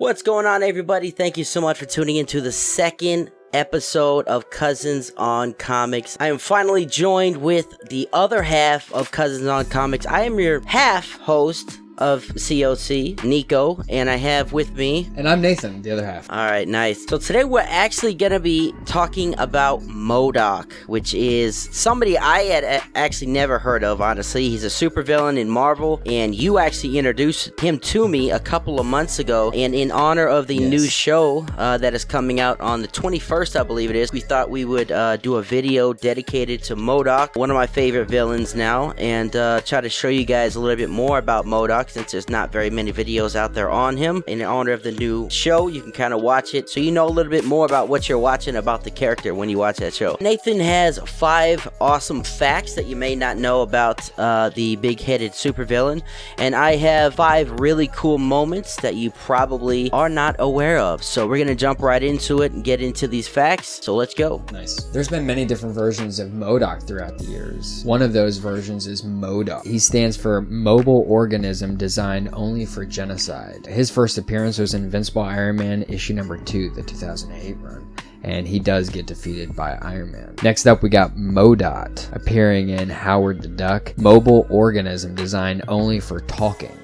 What's going on, everybody? Thank you so much for tuning into the second episode of Cousins on Comics. I am finally joined with the other half of Cousins on Comics. I am your half host of COC, Nico, and I have with me... And I'm Nathan, the other half. Alright, nice. So today we're actually going to be talking about M.O.D.O.K, which is somebody I had actually never heard of, honestly. He's a supervillain in Marvel, and you actually introduced him to me a couple of months ago, and in honor of the new show that is coming out on the 21st, I believe it is, we thought we would do a video dedicated to M.O.D.O.K, one of my favorite villains now, and try to show you guys a little bit more about M.O.D.O.K, since there's not very many videos out there on him. In honor of the new show, you can kind of watch it so you know a little bit more about what you're watching about the character when you watch that show. Nathan has 5 awesome facts that you may not know about the big-headed supervillain, and I have 5 really cool moments that you probably are not aware of. So we're gonna jump right into it and get into these facts, so let's go. Nice. There's been many different versions of M.O.D.O.K throughout the years. One of those versions is MODOK. He stands for Mobile Organism Designed Only for Genocide. His first appearance was in Invincible Iron Man issue number 2, the 2008 run. And he does get defeated by Iron Man. Next up, we got M.O.D.O.K appearing in Howard the Duck, Mobile Organism Designed Only for Talking,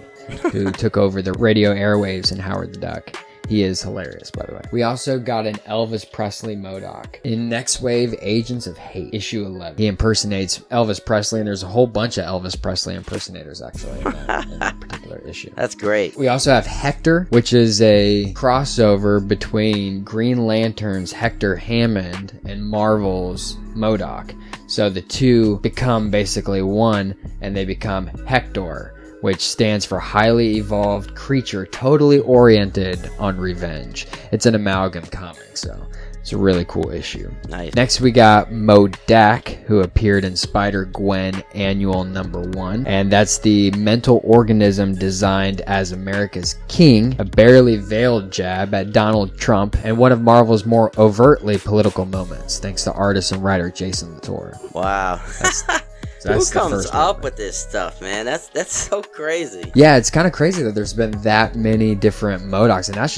who took over the radio airwaves in Howard the Duck. He is hilarious, by the way. We also got an Elvis Presley M.O.D.O.K. In Next Wave Agents of Hate, issue 11. He impersonates Elvis Presley, and there's a whole bunch of Elvis Presley impersonators, actually, in that particular issue. That's great. We also have Hector, which is a crossover between Green Lantern's Hector Hammond and Marvel's M.O.D.O.K. So the two become basically one, and they become Hector, which stands for Highly Evolved Creature Totally Oriented on Revenge. It's an amalgam comic, so it's a really cool issue. Nice. Next, we got M.O.D.O.K, who appeared in Spider-Gwen Annual number 1, and that's the mental organism designed as America's king, a barely veiled jab at Donald Trump, and one of Marvel's more overtly political moments, thanks to artist and writer Jason Latour. Wow. Who comes up with this stuff, man? That's so crazy. Yeah, it's kind of crazy that there's been that many different M.O.D.O.Ks, and that's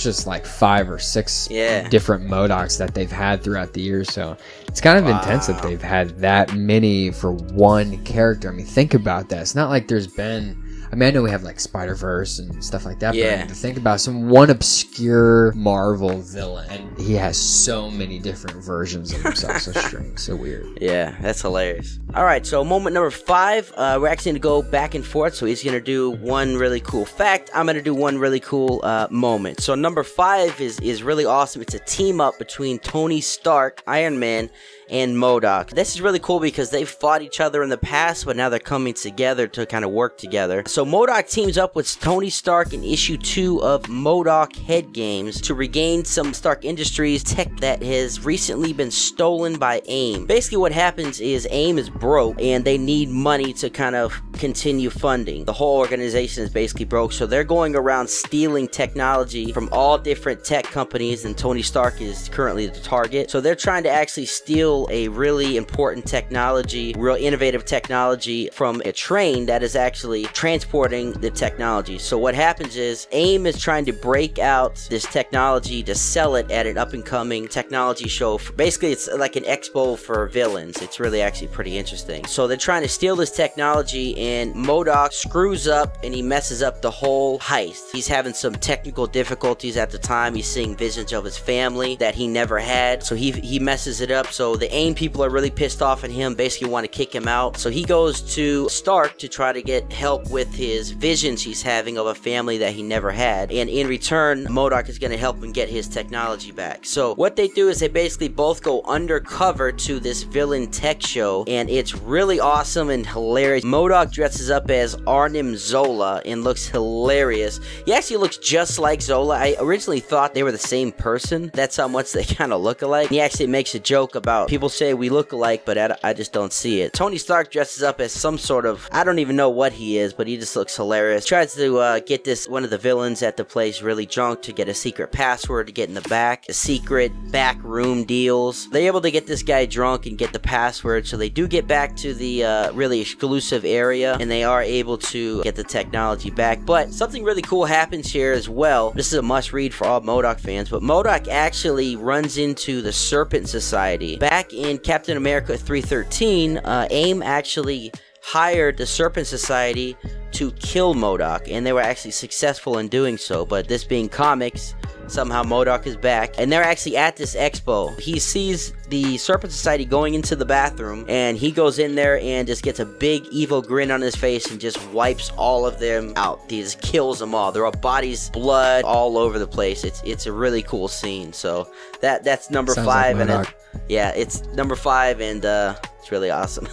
just like 5 or 6 different M.O.D.O.Ks that they've had throughout the years. So it's kind of intense that they've had that many for one character. I mean, think about that. It's not like there's been... I mean, I know we have like Spider-Verse and stuff like that, but I mean, to think about one obscure Marvel villain, and he has so many different versions of himself. So strange, so weird. Yeah, that's hilarious. All right, so moment number 5, we're actually going to go back and forth. So he's going to do one really cool fact. I'm going to do one really cool moment. So number 5 is really awesome. It's a team up between Tony Stark, Iron Man, and M.O.D.O.K. This is really cool because they've fought each other in the past, but now they're coming together to kind of work together. So M.O.D.O.K teams up with Tony Stark in issue 2 of M.O.D.O.K Head Games to regain some Stark Industries tech that has recently been stolen by AIM. Basically what happens is AIM is broke and they need money to kind of continue funding. The whole organization is basically broke, so they're going around stealing technology from all different tech companies, and Tony Stark is currently the target. So they're trying to actually steal a really important technology, real innovative technology from a train that is actually transporting the technology. So what happens is AIM is trying to break out this technology to sell it at an up-and-coming technology show. Basically, it's like an expo for villains. It's really actually pretty interesting. So they're trying to steal this technology, and M.O.D.O.K screws up and he messes up the whole heist. He's having some technical difficulties at the time. He's seeing visions of his family that he never had. So he messes it up. So the AIM people are really pissed off at him, basically want to kick him out. So he goes to Stark to try to get help with his visions he's having of a family that he never had. And in return, M.O.D.O.K is going to help him get his technology back. So what they do is they basically both go undercover to this villain tech show, and it's really awesome and hilarious. M.O.D.O.K dresses up as Arnim Zola and looks hilarious. He actually looks just like Zola. I originally thought they were the same person. That's how much they kind of look alike. He actually makes a joke about people say we look alike, but I just don't see it. Tony Stark dresses up as some sort of, I don't even know what he is, but he This looks hilarious. Tries to get one of the villains at the place really drunk to get a secret password to get in the back. A secret back room deals. They're able to get this guy drunk and get the password, so they do get back to the really exclusive area, and they are able to get the technology back. But something really cool happens here as well. This is a must read for all M.O.D.O.K fans, but M.O.D.O.K actually runs into the Serpent Society. Back in Captain America 313, AIM actually hired the Serpent Society to kill M.O.D.O.K, and they were actually successful in doing so. But this being comics, somehow M.O.D.O.K is back, and they're actually at this expo. He sees the Serpent Society going into the bathroom, and he goes in there and just gets a big evil grin on his face and just wipes all of them out. He just kills them all. There are bodies, blood all over the place. It's a really cool scene. So that's number Sounds 5, like and it's number 5, and it's really awesome.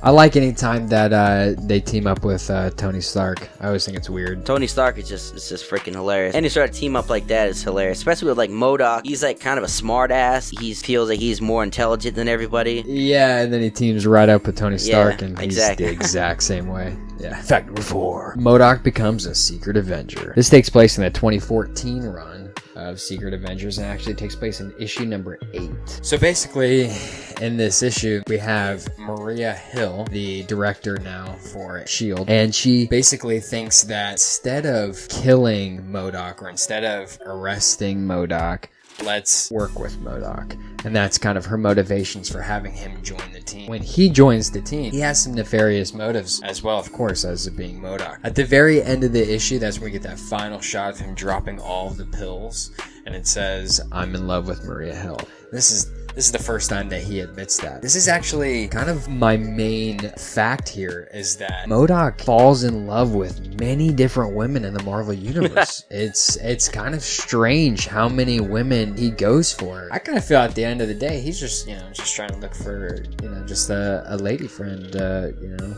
I like any time that they team up with Tony Stark. I always think it's weird. Tony Stark is just freaking hilarious. Any sort of team up like that is hilarious, especially with like M.O.D.O.K. He's like kind of a smart ass. He feels like he's more intelligent than everybody. Yeah, and then he teams right up with Tony Stark, Yeah, and he's exactly. the exact same way. Yeah. Fact number 4. M.O.D.O.K becomes a Secret Avenger. This takes place in the 2014 run of Secret Avengers, and actually takes place in issue number 8. So basically, in this issue, we have Maria Hill, the director now for S.H.I.E.L.D., and she basically thinks that instead of killing M.O.D.O.K, or instead of arresting M.O.D.O.K, let's work with M.O.D.O.K. And that's kind of her motivations for having him join the team. When he joins the team, he has some nefarious motives as well, of course, as it being M.O.D.O.K. At the very end of the issue, that's when we get that final shot of him dropping all of the pills, and it says, "I'm in love with Maria Hill." This is the first time that he admits that. This is actually kind of my main fact here, is that M.O.D.O.K falls in love with many different women in the Marvel Universe. It's kind of strange how many women he goes for. I kind of feel at the end of the day, he's just trying to look for, just a lady friend,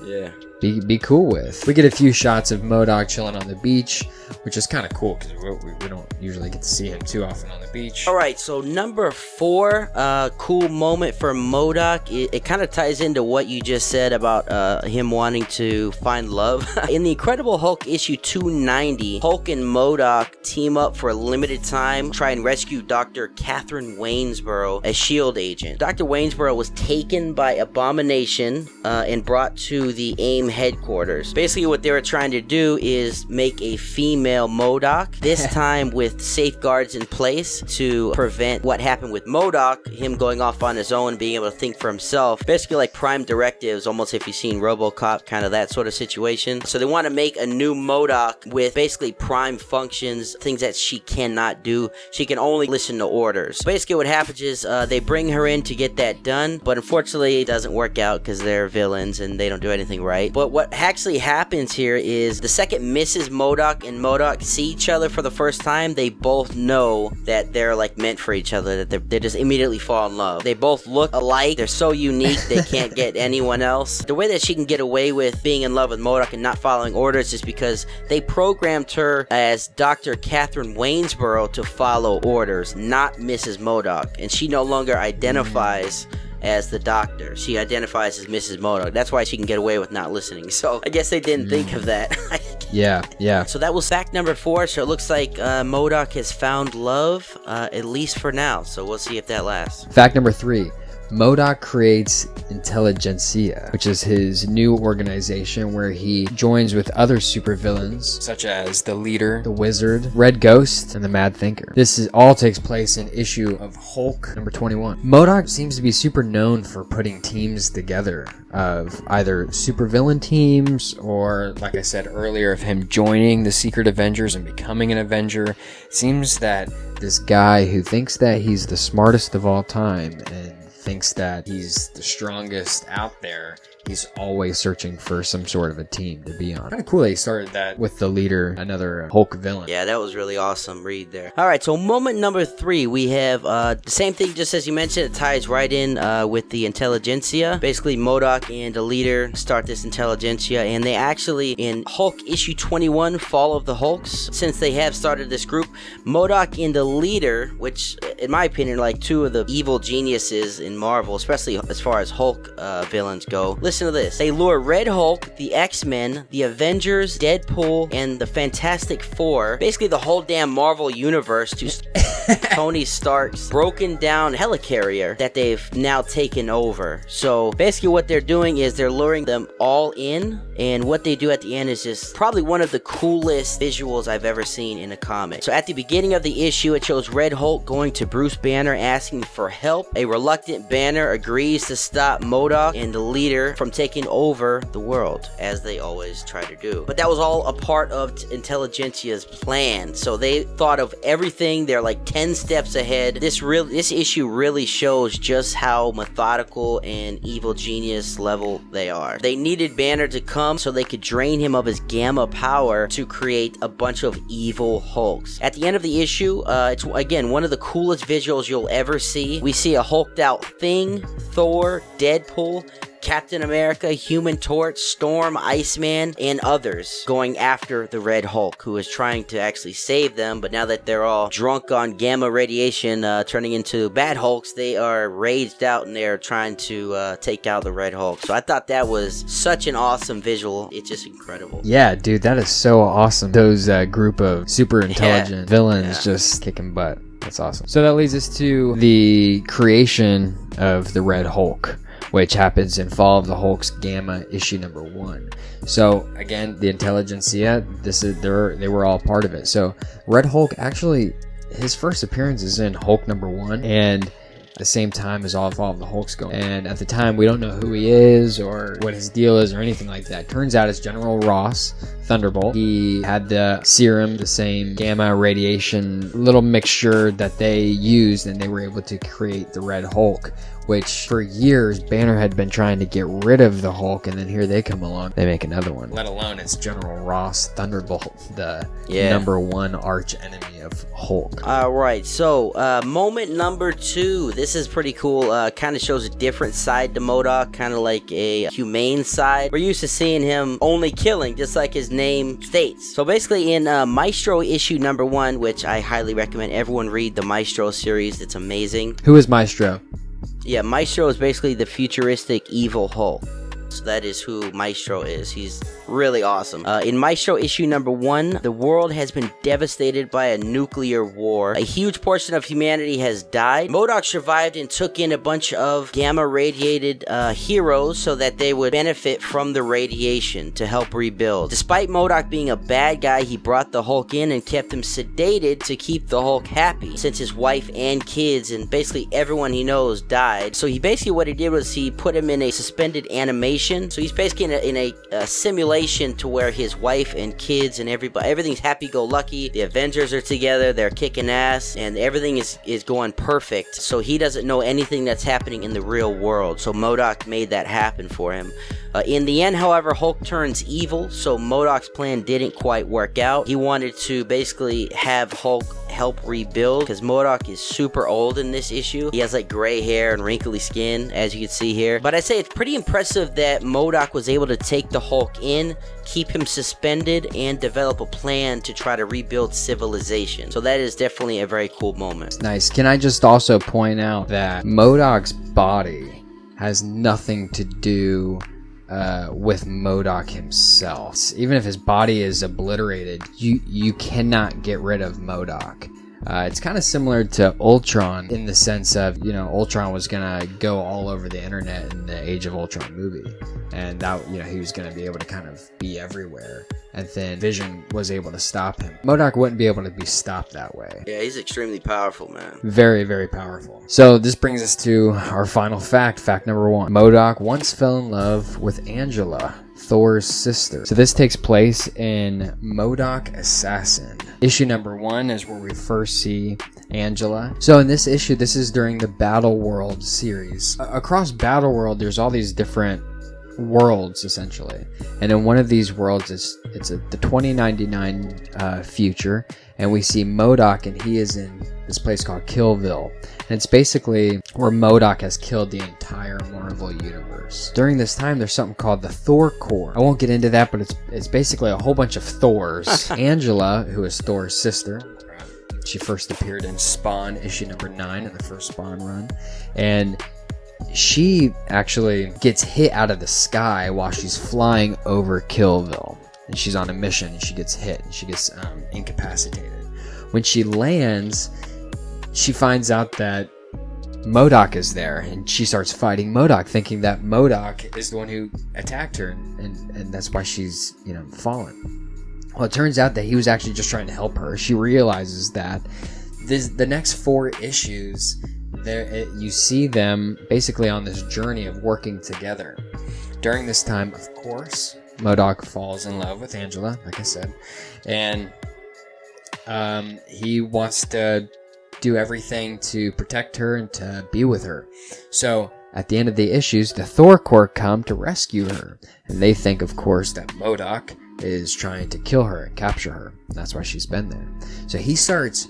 Yeah. be cool with. We get a few shots of M.O.D.O.K chilling on the beach, which is kind of cool because we don't usually get to see him too often on the beach. All right, so number 4, cool moment for M.O.D.O.K. It kind of ties into what you just said about him wanting to find love. In the Incredible Hulk issue 290, Hulk and M.O.D.O.K team up for a limited time, try and rescue Dr. Catherine Waynesboro, a S.H.I.E.L.D. agent. Dr. Waynesboro was taken by Abomination and brought to the AIM headquarters. Basically, what they were trying to do is make a female M.O.D.O.K, this time with safeguards in place to prevent what happened with M.O.D.O.K, him going off on his own, being able to think for himself. Basically like prime directives, almost if you've seen RoboCop, kind of that sort of situation. So they want to make a new M.O.D.O.K with basically prime functions, things that she cannot do. She can only listen to orders. Basically what happens is they bring her in to get that done, but unfortunately it doesn't work out because they're villains and they don't do anything right. But what actually happens here is the second Mrs. M.O.D.O.K and M.O.D.O.K see each other for the first time, they both know that they're like meant for each other, that they just immediately fall in love. They both look alike. They're so unique they can't get anyone else. The way that she can get away with being in love with M.O.D.O.K and not following orders is because they programmed her as Dr. Catherine Waynesboro to follow orders, not Mrs. M.O.D.O.K, and she no longer identifies as the doctor. She identifies as Mrs. M.O.D.O.K. That's why she can get away with not listening. So I guess they didn't think of that. Yeah. So that was fact number 4. So it looks like M.O.D.O.K has found love, at least for now. So we'll see if that lasts. Fact number 3. M.O.D.O.K creates Intelligentsia, which is his new organization where he joins with other supervillains such as the Leader, the Wizard, Red Ghost, and the Mad Thinker. This all takes place in issue of Hulk number 21. M.O.D.O.K seems to be super known for putting teams together of either supervillain teams or, like I said earlier, of him joining the Secret Avengers and becoming an Avenger. It seems that this guy who thinks that he's the smartest of all time and thinks that he's the strongest out there, he's always searching for some sort of a team to be on. Kind of cool that he started that with the Leader, another Hulk villain. Yeah, that was really awesome read there. Alright, so moment number 3, we have the same thing just as you mentioned. It ties right in with the Intelligentsia. Basically, M.O.D.O.K and the Leader start this Intelligentsia, and they actually, in Hulk issue 21, Fall of the Hulks, since they have started this group, M.O.D.O.K and the Leader, which in my opinion are like two of the evil geniuses in in Marvel, especially as far as Hulk villains go. Listen to this. They lure Red Hulk, the X-Men, the Avengers, Deadpool, and the Fantastic Four, basically the whole damn Marvel universe, to Tony Stark's broken down helicarrier that they've now taken over. So basically what they're doing is they're luring them all in, and what they do at the end is just probably one of the coolest visuals I've ever seen in a comic. So at the beginning of the issue, it shows Red Hulk going to Bruce Banner asking for help. A reluctant Banner agrees to stop M.O.D.O.K and the leader from taking over the world, as they always try to do. But that was all a part of Intelligentsia's plan. So they thought of everything. They're like 10 steps ahead. This issue really shows just how methodical and evil genius level they are. They needed Banner to come so they could drain him of his gamma power to create a bunch of evil Hulks. At the end of the issue, it's again one of the coolest visuals you'll ever see. We see a hulked out Thing, Thor, Deadpool, Captain America, Human Torch, Storm, Iceman, and others going after the Red Hulk, who is trying to actually save them. But now that they're all drunk on gamma radiation, turning into bad Hulks, they are raged out and they're trying to take out the Red Hulk. So I thought that was such an awesome visual. It's just incredible. Yeah, dude, that is so awesome. Those group of super intelligent villains just kicking butt. That's awesome. So that leads us to the creation of the Red Hulk, which happens in Fall of the Hulk's Gamma issue number 1. So again, the Intelligentsia, they were all part of it. So Red Hulk, actually, his first appearance is in Hulk number 1, and at the same time as all of the Hulks going. And at the time, we don't know who he is or what his deal is or anything like that. Turns out it's General Ross, Thunderbolt. He had the serum, the same gamma radiation little mixture that they used, and they were able to create the Red Hulk, which for years Banner had been trying to get rid of the Hulk, and then here they come along, they make another one. Let alone it's General Ross, Thunderbolt, the number 1 arch enemy of Hulk. Alright, so moment number 2. This is pretty cool. Kind of shows a different side to M.O.D.O.K, kind of like a humane side. We're used to seeing him only killing, just like his name states. So basically in Maestro issue number 1, which I highly recommend everyone read the Maestro series, it's amazing. Who is Maestro? Yeah, Maestro is basically the futuristic evil Hulk. So that is who Maestro is. He's really awesome. In Maestro issue number 1, the world has been devastated by a nuclear war. A huge portion of humanity has died. M.O.D.O.K survived and took in a bunch of gamma radiated heroes so that they would benefit from the radiation to help rebuild. Despite M.O.D.O.K being a bad guy, he brought the Hulk in and kept him sedated to keep the Hulk happy, since his wife and kids and basically everyone he knows died. So what he did was he put him in a suspended animation. So he's basically in a simulation to where his wife and kids and everything's happy-go-lucky. The Avengers are together, they're kicking ass, and everything is going perfect. So he doesn't know anything that's happening in the real world. So M.O.D.O.K made that happen for him. In the end, however, Hulk turns evil, so M.O.D.O.K's plan didn't quite work out. He wanted to basically have Hulk help rebuild, because M.O.D.O.K is super old in this issue. He has like gray hair and wrinkly skin, as you can see here. But I'd say it's pretty impressive that M.O.D.O.K was able to take the Hulk in, keep him suspended, and develop a plan to try to rebuild civilization. So that is definitely a very cool moment. Nice. Can I just also point out that M.O.D.O.K's body has nothing to do with M.O.D.O.K himself. Even if his body is obliterated, you cannot get rid of M.O.D.O.K. It's kind of similar to Ultron in the sense of, Ultron was gonna go all over the internet in the Age of Ultron movie, and that, he was gonna be able to kind of be everywhere, and then Vision was able to stop him. M.O.D.O.K wouldn't be able to be stopped that way. Yeah, he's extremely powerful, man. Very, very powerful. So this brings us to our final fact. Fact number 1. M.O.D.O.K once fell in love with Angela, Thor's sister. So this takes place in M.O.D.O.K Assassin. Issue number 1 is where we first see Angela. So in this issue, this is during the Battle World series. Across Battle World, there's all these different worlds, essentially. And in one of these worlds, it's the 2099 future, and we see M.O.D.O.K, and he is in this place called Killville. And it's basically where M.O.D.O.K has killed the entire Marvel universe. During this time, there's something called the Thor Corps. I won't get into that, but it's basically a whole bunch of Thors. Angela, who is Thor's sister, she first appeared in Spawn issue number 9 in the first Spawn run, and she actually gets hit out of the sky while she's flying over Killville. And she's on a mission and she gets hit and she gets incapacitated. When she lands, she finds out that M.O.D.O.K is there, and she starts fighting M.O.D.O.K, thinking that M.O.D.O.K is the one who attacked her, and that's why she's, fallen. Well, it turns out that he was actually just trying to help her. She realizes that the next 4 issues, you see them basically on this journey of working together. During this time, of course, M.O.D.O.K falls in love with Angela, like I said, and he wants to do everything to protect her and to be with her. So at the end of the issues, the Thor Corps come to rescue her, and they think, of course, that M.O.D.O.K is trying to kill her and capture her. That's why she's been there. So he starts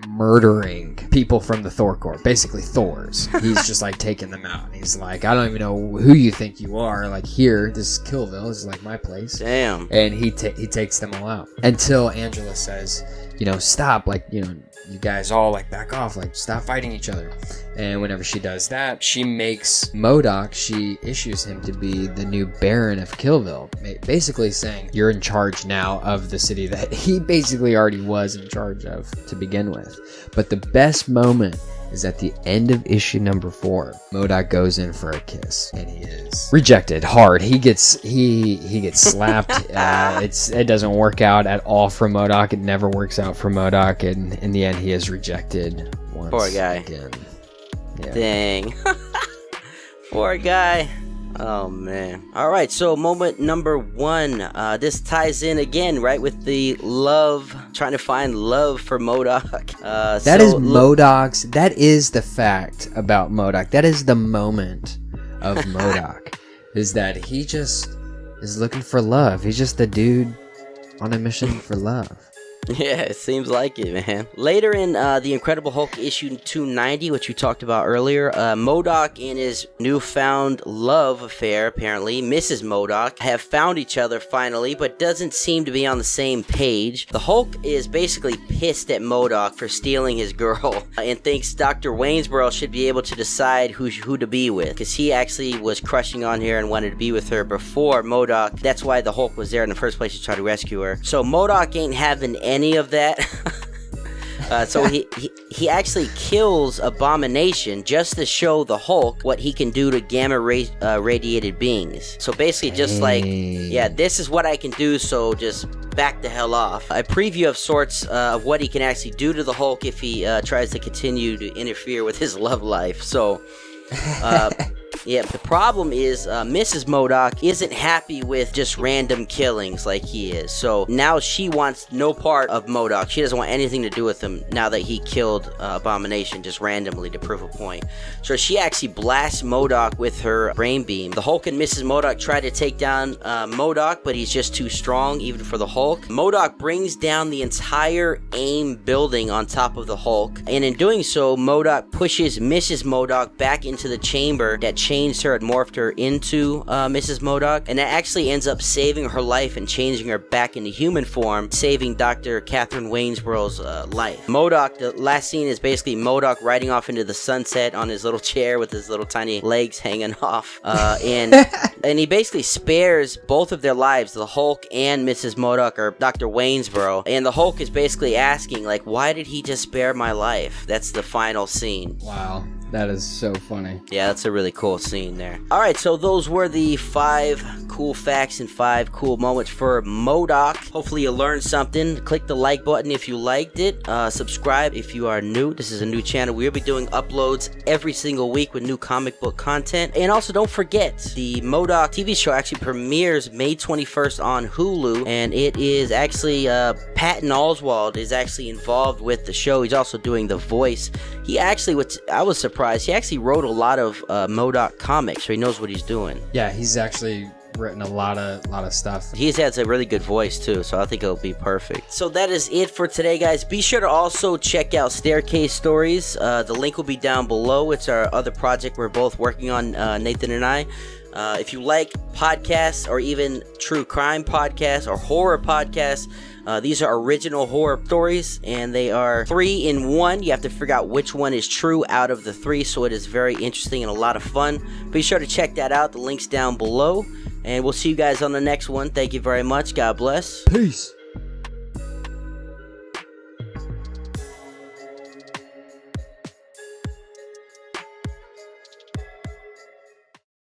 murdering people from the Thor Corps, basically Thors. He's just like taking them out. He's like, I don't even know who you think you are. Like, here, this is Killville. This is like my place. Damn. And he takes them all out until Angela says, stop. Like, you guys all like back off. Like, stop fighting each other. And whenever she does that, she makes M.O.D.O.K, she issues him to be the new Baron of Killville, basically saying, you're in charge now of the city that he basically already was in charge of to begin with. But the best moment is at the end of issue number 4. M.O.D.O.K goes in for a kiss, and he is rejected hard. He gets slapped. It doesn't work out at all for M.O.D.O.K. It never works out for M.O.D.O.K, and in the end, he is rejected once Poor guy. again. Yeah. Dang. Poor guy. Oh, man. All right, so moment number 1. This ties in again, right, with the love, trying to find love for M.O.D.O.K. That is M.O.D.O.K's. That is the fact about M.O.D.O.K. That is the moment of M.O.D.O.K. is that he just is looking for love. He's just a dude on a mission for love. Yeah, it seems like it, man. Later in the Incredible Hulk issue 290, which we talked about earlier, M.O.D.O.K and his newfound love affair, apparently, Mrs. M.O.D.O.K, have found each other finally, but doesn't seem to be on the same page. The Hulk is basically pissed at M.O.D.O.K for stealing his girl and thinks Dr. Waynesboro should be able to decide who to be with, because he actually was crushing on her and wanted to be with her before M.O.D.O.K. That's why the Hulk was there in the first place, to try to rescue her. So M.O.D.O.K ain't having any of that. So he actually kills Abomination just to show the Hulk what he can do to gamma radiated beings. So basically just like, yeah, this is what I can do, so just back the hell off. A preview of sorts of what he can actually do to the Hulk if he tries to continue to interfere with his love life. So yeah, the problem is Mrs. M.O.D.O.K isn't happy with just random killings like he is. So now she wants no part of M.O.D.O.K. She doesn't want anything to do with him now that he killed Abomination just randomly to prove a point. So she actually blasts M.O.D.O.K with her brain beam. The Hulk and Mrs. M.O.D.O.K try to take down M.O.D.O.K, but he's just too strong even for the Hulk. M.O.D.O.K brings down the entire AIM building on top of the Hulk, and in doing so, M.O.D.O.K pushes Mrs. M.O.D.O.K back into the chamber that changed her and morphed her into Mrs. M.O.D.O.K, and that actually ends up saving her life and changing her back into human form, saving Dr. Catherine Waynesboro's life. M.O.D.O.K, the last scene is basically M.O.D.O.K riding off into the sunset on his little chair with his little tiny legs hanging off, and he basically spares both of their lives, the Hulk and Mrs. M.O.D.O.K, or Dr. Waynesboro, and the Hulk is basically asking, like, why did he just spare my life? That's the final scene. Wow. That is so funny. Yeah, that's a really cool scene there. Alright, so those were the 5 cool facts and 5 cool moments for M.O.D.O.K. Hopefully you learned something. Click the like button if you liked it. Subscribe if you are new. This is a new channel. We'll be doing uploads every single week with new comic book content. And also don't forget, the M.O.D.O.K TV show actually premieres May 21st on Hulu. And it is actually, Patton Oswalt is actually involved with the show. He's also doing the voice. He actually, which I was surprised, he actually wrote a lot of M.O.D.O.K comics, so he knows what he's doing. Yeah, he's actually written a lot of stuff. He has a really good voice too, so I think it'll be perfect. So that is it for today, guys. Be sure to also check out Staircase Stories. The link will be down below. It's our other project we're both working on, Nathan and I. If you like podcasts or even true crime podcasts or horror podcasts, these are original horror stories, and they are 3 in 1. You have to figure out which one is true out of the 3, so it is very interesting and a lot of fun. Be sure to check that out. The link's down below, and we'll see you guys on the next one. Thank you very much. God bless. Peace.